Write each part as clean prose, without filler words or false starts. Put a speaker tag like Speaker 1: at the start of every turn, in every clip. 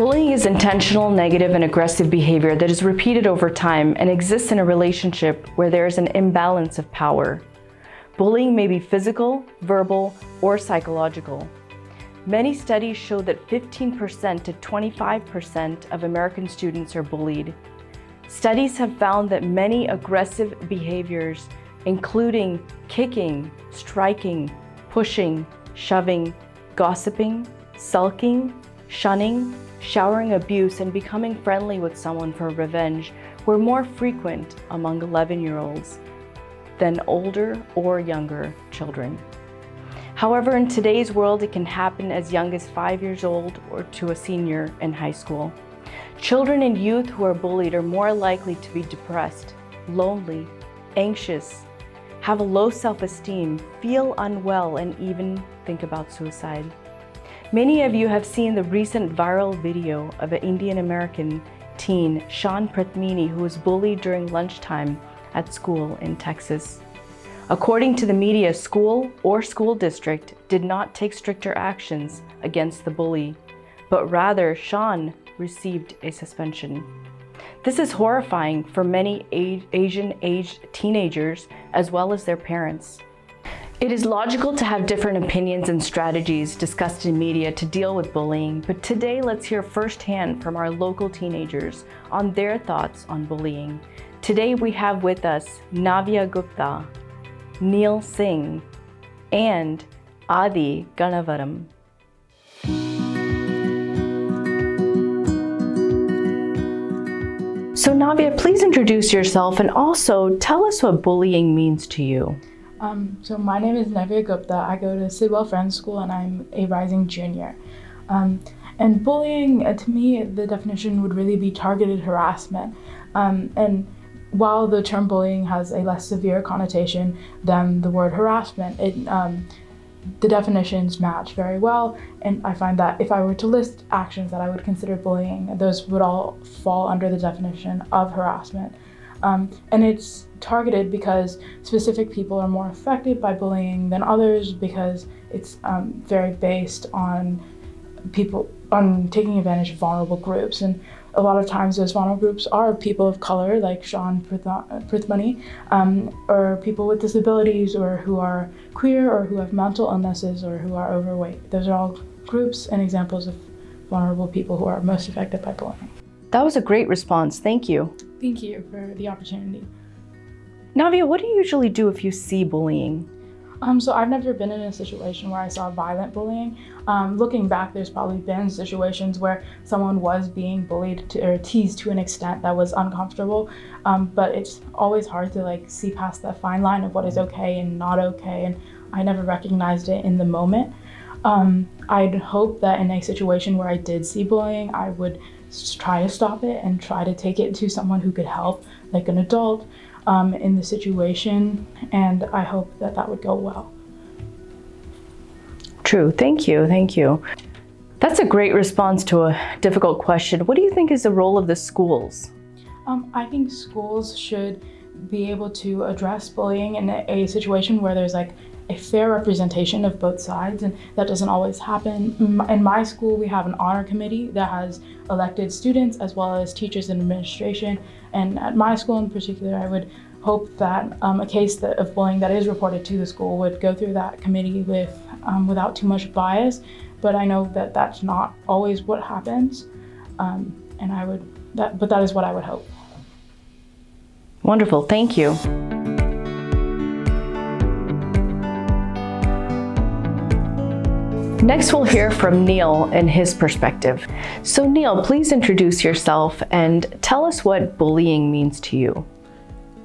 Speaker 1: Bullying is intentional, negative, and aggressive behavior that is repeated over time and exists in a relationship where there is an imbalance of power. Bullying may be physical, verbal, or psychological. Many studies show that 15% to 25% of American students are bullied. Studies have found that many aggressive behaviors, including kicking, striking, pushing, shoving, gossiping, sulking, shunning, showering abuse, and becoming friendly with someone for revenge, were more frequent among 11-year-olds than older or younger children. However, in today's world, it can happen as young as 5 years old or to a senior in high school. Children and youth who are bullied are more likely to be depressed, lonely, anxious, have a low self-esteem, feel unwell, and even think about suicide. Many of you have seen the recent viral video of an Indian American teen, Sean Prathmini, who was bullied during lunchtime at school in Texas. According to the media, school or school district did not take stricter actions against the bully, but rather Sean received a suspension. This is horrifying for many Asian-aged teenagers as well as their parents. It is logical to have different opinions and strategies discussed in media to deal with bullying, but today let's hear firsthand from our local teenagers on their thoughts on bullying. Today we have with us Navya Gupta, Neil Singh, and Adi Ganavaram. So Navya, please introduce yourself and also tell us what bullying means to you.
Speaker 2: So my name is Navya Gupta. I go to Sidwell Friends School and I'm a rising junior. And bullying, to me, the definition would really be targeted harassment. And while the term bullying has a less severe connotation than the word harassment, the definitions match very well. And I find that if I were to list actions that I would consider bullying, those would all fall under the definition of harassment. And it's targeted because specific people are more affected by bullying than others, because it's very based on taking advantage of vulnerable groups. And a lot of times those vulnerable groups are people of color, like Sean Prathmini, or people with disabilities, or who are queer, or who have mental illnesses, or who are overweight. Those are all groups and examples of vulnerable people who are most affected by bullying.
Speaker 1: That was a great response. Thank you.
Speaker 2: Thank you for the opportunity.
Speaker 1: Navya, what do you usually do if you see bullying?
Speaker 2: So I've never been in a situation where I saw violent bullying. Looking back, there's probably been situations where someone was being bullied or teased to an extent that was uncomfortable, but it's always hard to see past that fine line of what is okay and not okay, and I never recognized it in the moment. I'd hope that in a situation where I did see bullying, I would try to stop it and try to take it to someone who could help, like an adult, in the situation, and I hope that that would go well.
Speaker 1: True, thank you. That's a great response to a difficult question. What do you think is the role of the schools?
Speaker 2: I think schools should be able to address bullying in a situation where there's a fair representation of both sides, and that doesn't always happen. In my school, we have an honor committee that has elected students as well as teachers and administration, and at my school in particular, I would hope that a case of bullying that is reported to the school would go through that committee without too much bias, but I know that that's not always what happens, but that is what I would hope.
Speaker 1: Wonderful, thank you. Next, we'll hear from Neil and his perspective. So Neil, please introduce yourself and tell us what bullying means to you.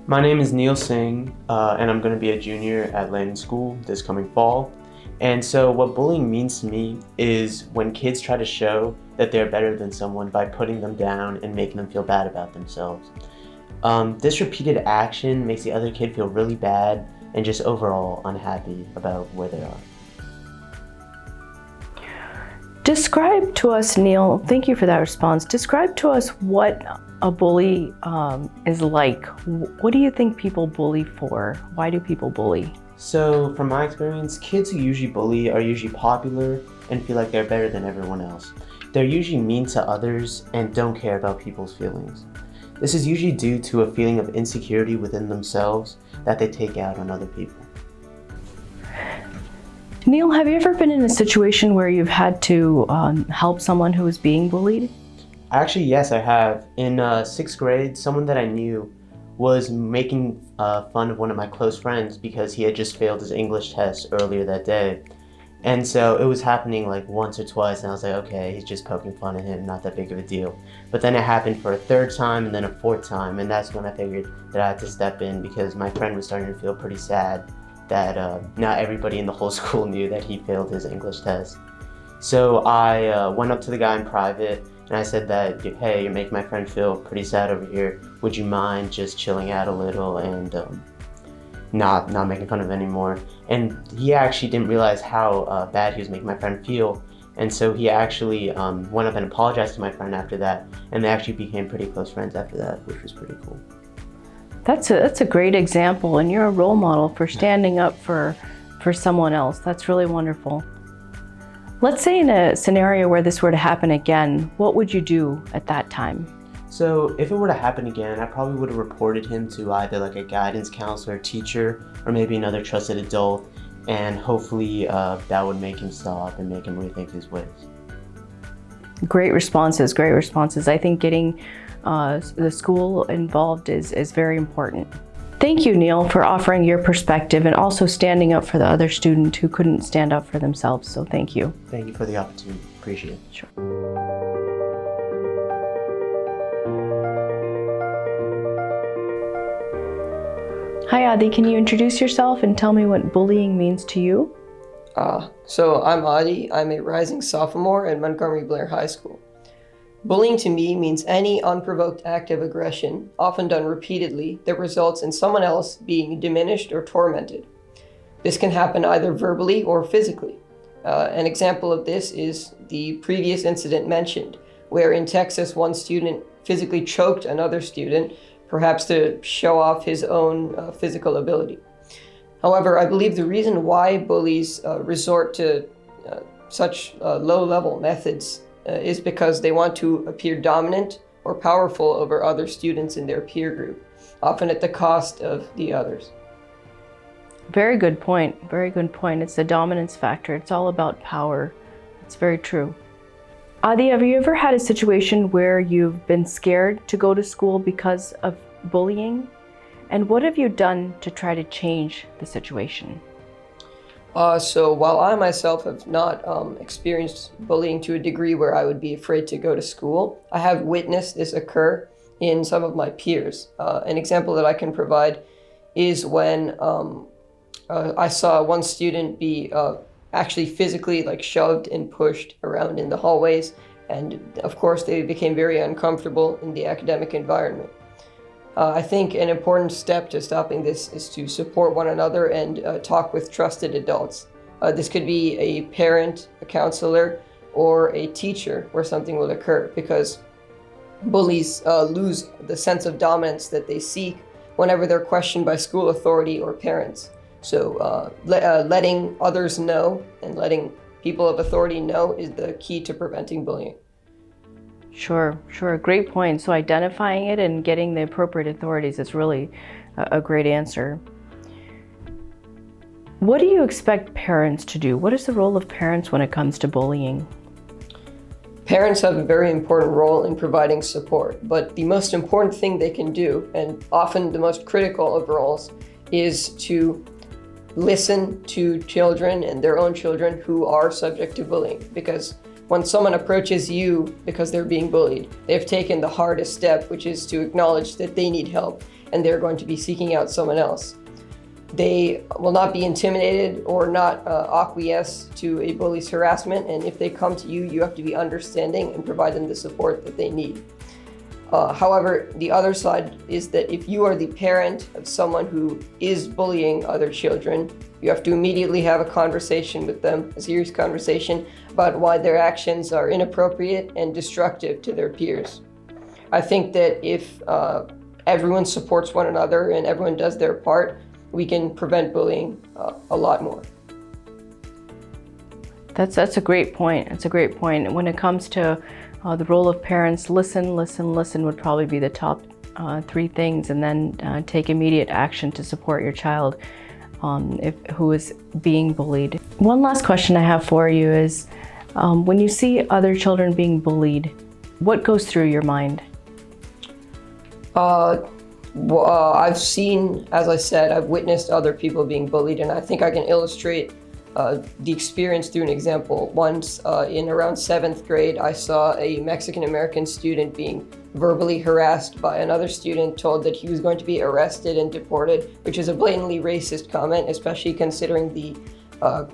Speaker 3: My name is Neil Singh, and I'm going to be a junior at Landon School this coming fall. And so what bullying means to me is when kids try to show that they're better than someone by putting them down and making them feel bad about themselves. This repeated action makes the other kid feel really bad and just overall unhappy about where they are.
Speaker 1: Describe to us, Neil, thank you for that response. Describe to us what a bully is like. What do you think people bully for? Why do people bully?
Speaker 3: So from my experience, kids who usually bully are usually popular and feel like they're better than everyone else. they're usually mean to others and don't care about people's feelings. This is usually due to a feeling of insecurity within themselves that they take out on other people.
Speaker 1: Neil, have you ever been in a situation where you've had to help someone who is being bullied?
Speaker 3: Actually, yes, I have. In 6th grade, someone that I knew was making fun of one of my close friends because he had just failed his English test earlier that day. And so it was happening like once or twice, and I was like, okay, he's just poking fun at him, not that big of a deal. But then it happened for a 3rd time and then a 4th time, and that's when I figured that I had to step in because my friend was starting to feel pretty sad that not everybody in the whole school knew that he failed his English test. So I went up to the guy in private and I said that, hey, you're making my friend feel pretty sad over here. Would you mind just chilling out a little and not making fun of him anymore? And he actually didn't realize how bad he was making my friend feel. And so he actually went up and apologized to my friend after that. And they actually became pretty close friends after that, which was pretty cool.
Speaker 1: That's a great example, and you're a role model for standing up for someone else. That's really wonderful. Let's say in a scenario where this were to happen again, what would you do at that time?
Speaker 3: So if it were to happen again, I probably would have reported him to either like a guidance counselor, teacher, or maybe another trusted adult, and hopefully that would make him stop and make him rethink his ways.
Speaker 1: Great responses, great responses. I think getting the school involved is very important. Thank you, Neil, for offering your perspective and also standing up for the other student who couldn't stand up for themselves. So thank you.
Speaker 3: Thank you for the opportunity. Appreciate it.
Speaker 1: Sure. Hi, Adi. Can you introduce yourself and tell me what bullying means to you?
Speaker 4: So I'm Adi. I'm a rising sophomore at Montgomery High School. Bullying to me means any unprovoked act of aggression, often done repeatedly, that results in someone else being diminished or tormented. This can happen either verbally or physically. An example of this is the previous incident mentioned, where in Texas one student physically choked another student, perhaps to show off his own physical ability. However, I believe the reason why bullies resort to such low-level methods is because they want to appear dominant or powerful over other students in their peer group, often at the cost of the others.
Speaker 1: Very good point. Very good point. It's the dominance factor. It's all about power. It's very true. Adi, have you ever had a situation where you've been scared to go to school because of bullying? And what have you done to try to change the situation?
Speaker 4: So while I myself have not experienced bullying to a degree where I would be afraid to go to school, I have witnessed this occur in some of my peers. An example that I can provide is when I saw one student be actually physically shoved and pushed around in the hallways, and of course they became very uncomfortable in the academic environment. I think an important step to stopping this is to support one another and talk with trusted adults. This could be a parent, a counselor, or a teacher where something will occur, because bullies lose the sense of dominance that they seek whenever they're questioned by school authority or parents. So letting others know and letting people of authority know is the key to preventing bullying.
Speaker 1: Sure. Great point. So identifying it and getting the appropriate authorities is really a great answer. What do you expect parents to do? What is the role of parents when it comes to bullying?
Speaker 4: Parents have a very important role in providing support, but the most important thing they can do, and often the most critical of roles, is to listen to children and their own children who are subject to bullying, because when someone approaches you because they're being bullied, they've taken the hardest step, which is to acknowledge that they need help and they're going to be seeking out someone else. They will not be intimidated or not acquiesce to a bully's harassment, and if they come to you, you have to be understanding and provide them the support that they need. However, the other side is that if you are the parent of someone who is bullying other children, you have to immediately have a conversation with them, a serious conversation about why their actions are inappropriate and destructive to their peers. I think that if everyone supports one another and everyone does their part, we can prevent bullying a lot more.
Speaker 1: That's a great point. It's a great point. When it comes to the role of parents, listen would probably be the top 3 things, and then take immediate action to support your child who is being bullied. One last question I have for you is, when you see other children being bullied, what goes through your mind?
Speaker 4: I've seen, as I said, I've witnessed other people being bullied, and I think I can illustrate the experience through an example. Once in around 7th grade, I saw a Mexican-American student being verbally harassed by another student, told that he was going to be arrested and deported, which is a blatantly racist comment, especially considering the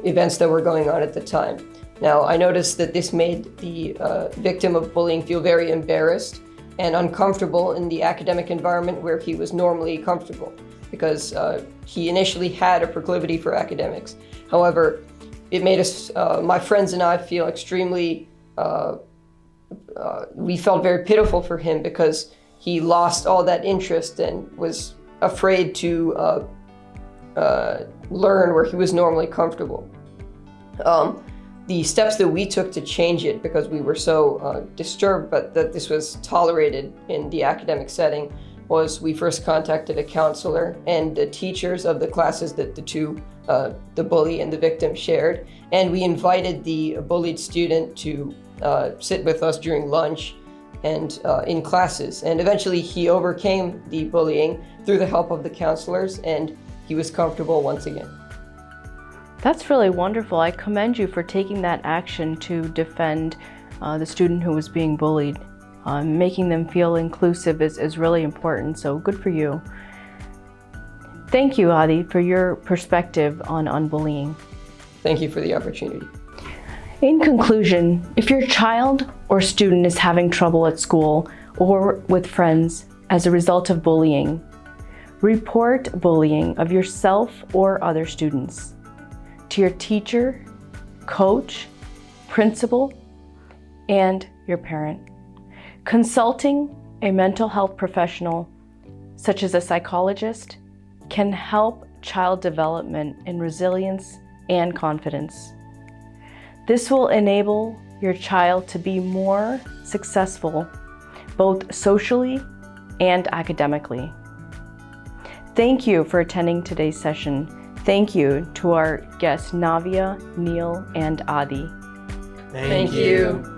Speaker 4: events that were going on at the time. Now, I noticed that this made the victim of bullying feel very embarrassed and uncomfortable in the academic environment where he was normally comfortable, because he initially had a proclivity for academics. However, it made us, my friends and I, feel extremely, we felt very pitiful for him because he lost all that interest and was afraid to learn where he was normally comfortable. The steps that we took to change it, because we were so disturbed but that this was tolerated in the academic setting, was we first contacted a counselor and the teachers of the classes that the bully and the victim shared, and we invited the bullied student to sit with us during lunch and in classes. And eventually he overcame the bullying through the help of the counselors, and he was comfortable once again.
Speaker 1: That's really wonderful. I commend you for taking that action to defend the student who was being bullied. Making them feel inclusive is really important, so good for you. Thank you, Adi, for your perspective on bullying.
Speaker 4: Thank you for the opportunity.
Speaker 1: In conclusion, if your child or student is having trouble at school or with friends as a result of bullying, report bullying of yourself or other students to your teacher, coach, principal, and your parent. Consulting a mental health professional, such as a psychologist, can help child development in resilience and confidence. This will enable your child to be more successful, both socially and academically. Thank you for attending today's session. Thank you to our guests, Navya, Neil, and Adi.
Speaker 3: Thank you.